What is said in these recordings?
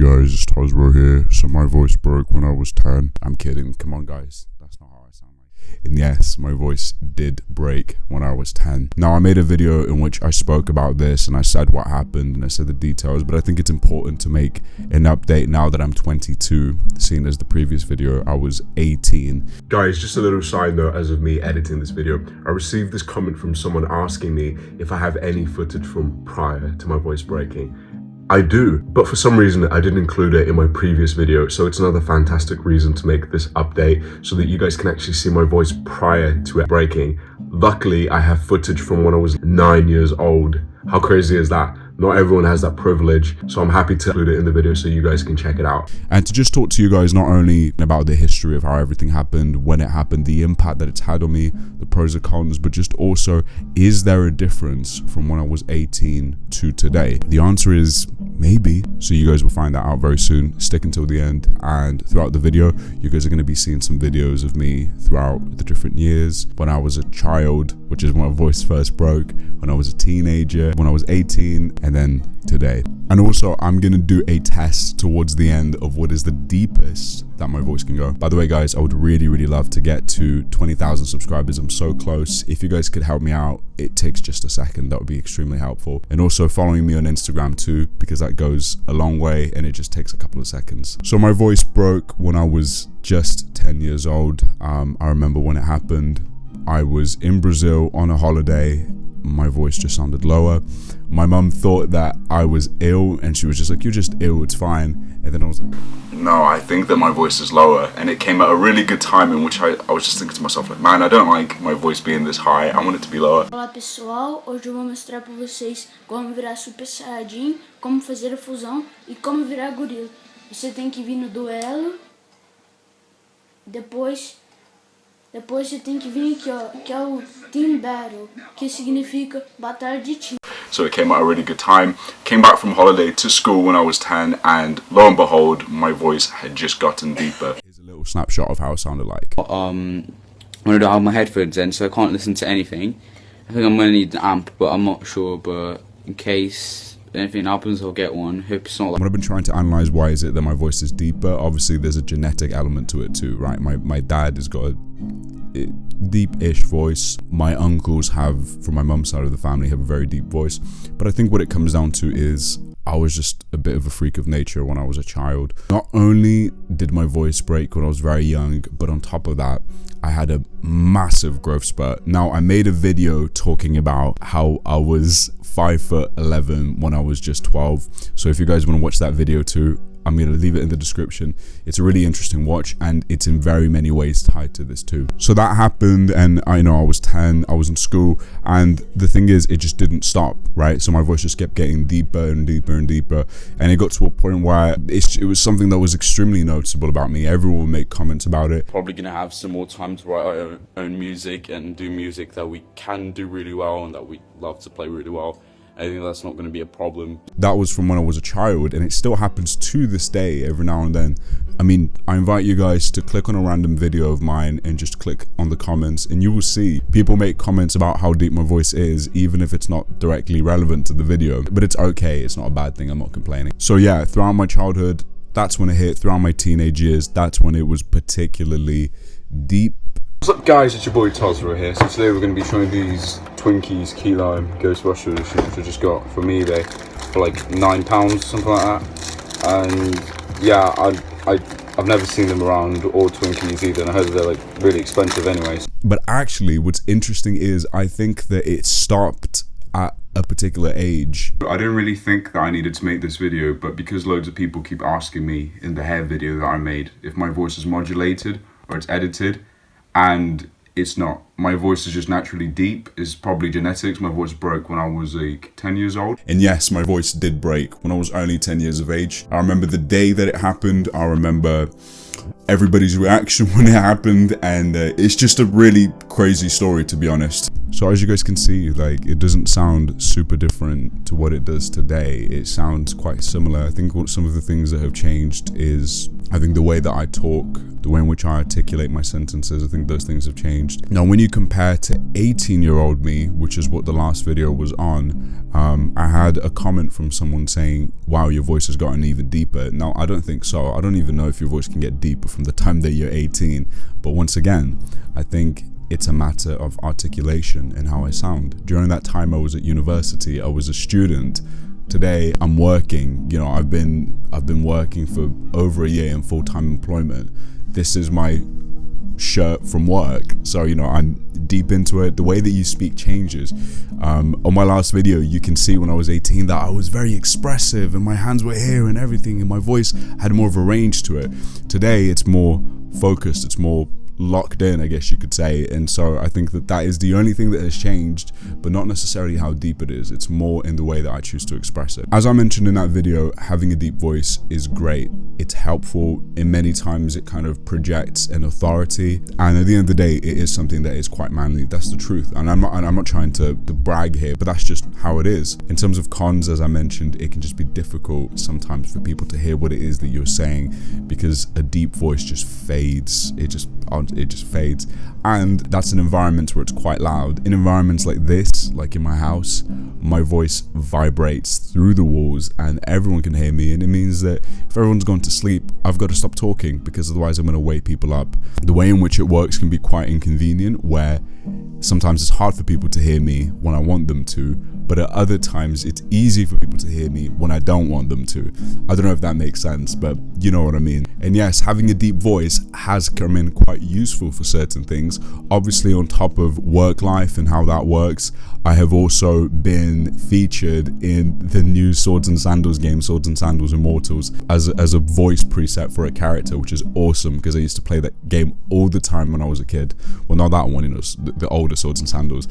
guys, it's Tozyro here. So my voice broke when I was 10. I'm kidding, come on guys, that's not how I sound like. And yes, my voice did break when I was 10. Now I made a video in which I spoke about this and I said what happened and I said the details, but I think it's important to make an update now that I'm 22, seeing as the previous video I was 18. Guys, just a little side note as of me editing this video, I received this comment from someone asking me if I have any footage from prior to my voice breaking. I do, but for some reason I didn't include it in my previous video, so it's another fantastic reason to make this update so that you guys can actually see my voice prior to it breaking. Luckily, I have footage from when I was 9 years old. How crazy is that? Not everyone has that privilege, so I'm happy to include it in the video so you guys can check it out. And to just talk to you guys not only about the history of how everything happened, when it happened, the impact that it's had on me, the pros and cons, but just also, is there a difference from when I was 18 to today? The answer is maybe. So you guys will find that out very soon. Stick until the end, and throughout the video, you guys are going to be seeing some videos of me throughout the different years. When I was a child, which is when my voice first broke, when I was a teenager, when I was 18, and then today. And also I'm gonna do a test towards the end of what is the deepest that my voice can go. By the way guys, I would really love to get to 20,000 subscribers. I'm so close. If you guys could help me out, it takes just a second, that would be extremely helpful. And also following me on Instagram too, because that goes a long way and it just takes a couple of seconds. So my voice broke when I was just 10 years old. I remember when it happened. I was in Brazil on a holiday. My voice just sounded lower. My mum thought that I was ill and she was just like, you're just ill, it's fine. And then I was like, no, I think that my voice is lower. And it came at a really good time in which I was just thinking to myself, like, man, I don't like my voice being this high. I want it to be lower. Olá pessoal, hoje eu vou mostrar pra vocês como virar Super Saiyajin, como fazer a fusão e como virar gorila. Você tem que vir no duelo, depois você tem que vir aqui, ó, que é o Team Battle, que significa batalha de time. So it came at a really good time. Came back from holiday to school when I was 10, and lo and behold, my voice had just gotten deeper. Here's a little snapshot of how it sounded like. I'm gonna have my headphones in, so I can't listen to anything. I think I'm gonna need an amp, but I'm not sure. But in case anything happens, I'll get one. Hope it's not like. What I've been trying to analyze, why is it that my voice is deeper? Obviously, there's a genetic element to it too, right? My dad has got a deep-ish voice. My uncles have, from my mum's side of the family, have a very deep voice. But I think what it comes down to is I was just a bit of a freak of nature when I was a child. Not only did my voice break when I was very young, but on top of that, I had a massive growth spurt. Now, I made a video talking about how I was 5'11" when I was just 12. So if you guys want to watch that video too, I'm going to leave it in the description. It's a really interesting watch and it's in very many ways tied to this too. So that happened and I know I was 10, I was in school, and the thing is it just didn't stop, right? So my voice just kept getting deeper and deeper and deeper, and it got to a point where it was something that was extremely noticeable about me. Everyone would make comments about it. Probably gonna have some more time to write our own music and do music that we can do really well and that we love to play really well. I think that's not going to be a problem. That was from when I was a child, and it still happens to this day every now and then. I mean, I invite you guys to click on a random video of mine and just click on the comments, and you will see people make comments about how deep my voice is, even if it's not directly relevant to the video. But it's okay, it's not a bad thing, I'm not complaining. So yeah, throughout my childhood, that's when it hit. Throughout my teenage years, that's when it was particularly deep. What's up guys, it's your boy Tozyro here. So today we're going to be showing these Twinkies Key Lime Ghost Rushers, which I just got from eBay for like £9, something like that. And yeah, I've never seen them around, or Twinkies either, and I heard that they're like really expensive anyways. But actually what's interesting is I think that it stopped at a particular age. I didn't really think that I needed to make this video, but because loads of people keep asking me in the hair video that I made if my voice is modulated or it's edited, and it's not. My voice is just naturally deep. It's probably genetics. My voice broke when I was like 10 years old. And yes, my voice did break when I was only 10 years of age. I remember the day that it happened. I remember everybody's reaction when it happened, and it's just a really crazy story, to be honest. So as you guys can see, like, it doesn't sound super different to what it does today. It sounds quite similar. I think some of the things that have changed is I think the way that I talk, the way in which I articulate my sentences, I think those things have changed. Now, when you compare to 18-year-old me, which is what the last video was on, I had a comment from someone saying, wow, your voice has gotten even deeper. Now, I don't think so. I don't even know if your voice can get deeper from the time that you're 18. But once again, I think it's a matter of articulation and how I sound. During that time I was at university, I was a student. Today I'm working. You know, I've been working for over a year in full-time employment. This is my shirt from work, so you know, I'm deep into it. The way that you speak changes. On my last video you can see when I was 18 that I was very expressive and my hands were here and everything, and my voice had more of a range to it. Today it's more focused, it's more locked in, I guess you could say. And so I think that that is the only thing that has changed, but not necessarily how deep it is. It's more in the way that I choose to express it. As I mentioned in that video, having a deep voice is great. It's helpful. In many times it kind of projects an authority, and at the end of the day it is something that is quite manly. That's the truth, and I'm not trying to brag here, but that's just how it is. In terms of cons, as I mentioned, it can just be difficult sometimes for people to hear what it is that you're saying, because a deep voice just fades. It just fades, and that's an environment where it's quite loud. In environments like this, like in my house, my voice vibrates through the walls and everyone can hear me, and it means that if everyone's gone to sleep, I've got to stop talking, because otherwise I'm going to wake people up. The way in which it works can be quite inconvenient, where sometimes it's hard for people to hear me when I want them to, but at other times it's easy for people to hear me when I don't want them to. I don't know if that makes sense, but you know what I mean. And yes, having a deep voice has come in quite useful for certain things. Obviously, on top of work life and how that works, I have also been featured in the new Swords and Sandals game, Swords and Sandals Immortals, as a voice preset for a character, which is awesome, because I used to play that game all the time when I was a kid. Well, not that one, you know, the older Swords and Sandals.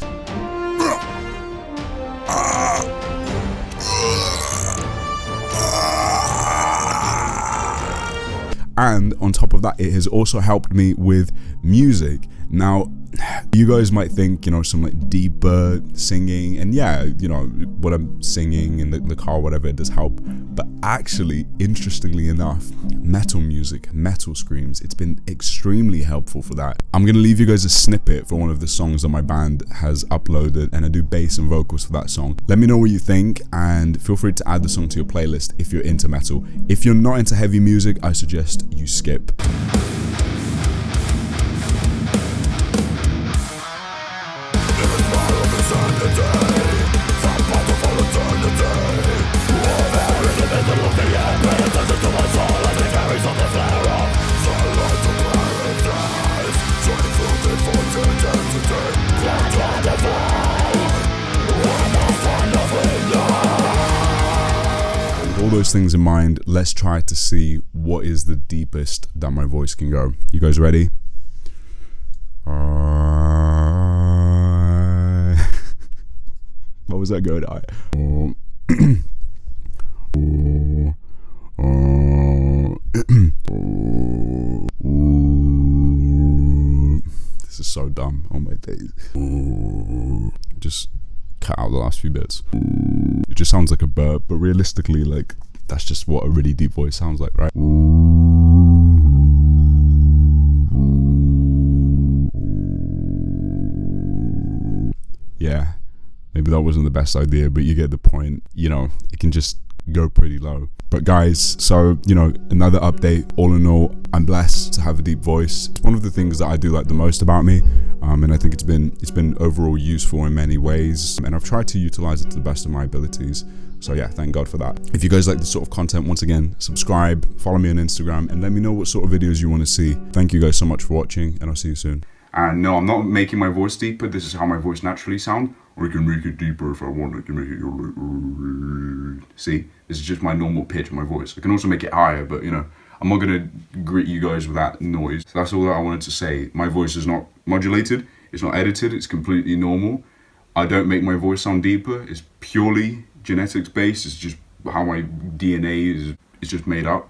And on top of that, it has also helped me with music. Now, you guys might think, you know, some like deeper singing, and yeah, you know, what I'm singing in the car, whatever, it does help. But actually, interestingly enough, metal music, metal screams, it's been extremely helpful for that. I'm gonna leave you guys a snippet for one of the songs that my band has uploaded, and I do bass and vocals for that song. Let me know what you think, and feel free to add the song to your playlist if you're into metal. If you're not into heavy music, I suggest you skip. All those things in mind, let's try to see what is the deepest that my voice can go. You guys ready? What was that going at? This is so dumb. Oh my days. Just cut out the last few bits. It just sounds like a burp, but realistically, like, that's just what a really deep voice sounds like, right? Yeah, maybe that wasn't the best idea, but you get the point. You know, it can just go pretty low. But guys, so, you know, another update. All in all, I'm blessed to have a deep voice. It's one of the things that I do like the most about me, and I think it's been overall useful in many ways, and I've tried to utilize it to the best of my abilities. So yeah, thank God for that. If you guys like this sort of content, once again, subscribe, follow me on Instagram, and let me know what sort of videos you want to see. Thank you guys so much for watching, and I'll see you soon. And no, I'm not making my voice deeper. This is how my voice naturally sounds. Or I can make it deeper if I want. I can make it. See, this is just my normal pitch of my voice. I can also make it higher, but you know, I'm not gonna greet you guys with that noise. So that's all that I wanted to say. My voice is not modulated. It's not edited. It's completely normal. I don't make my voice sound deeper. It's purely genetics based. It's just how my DNA is just made up.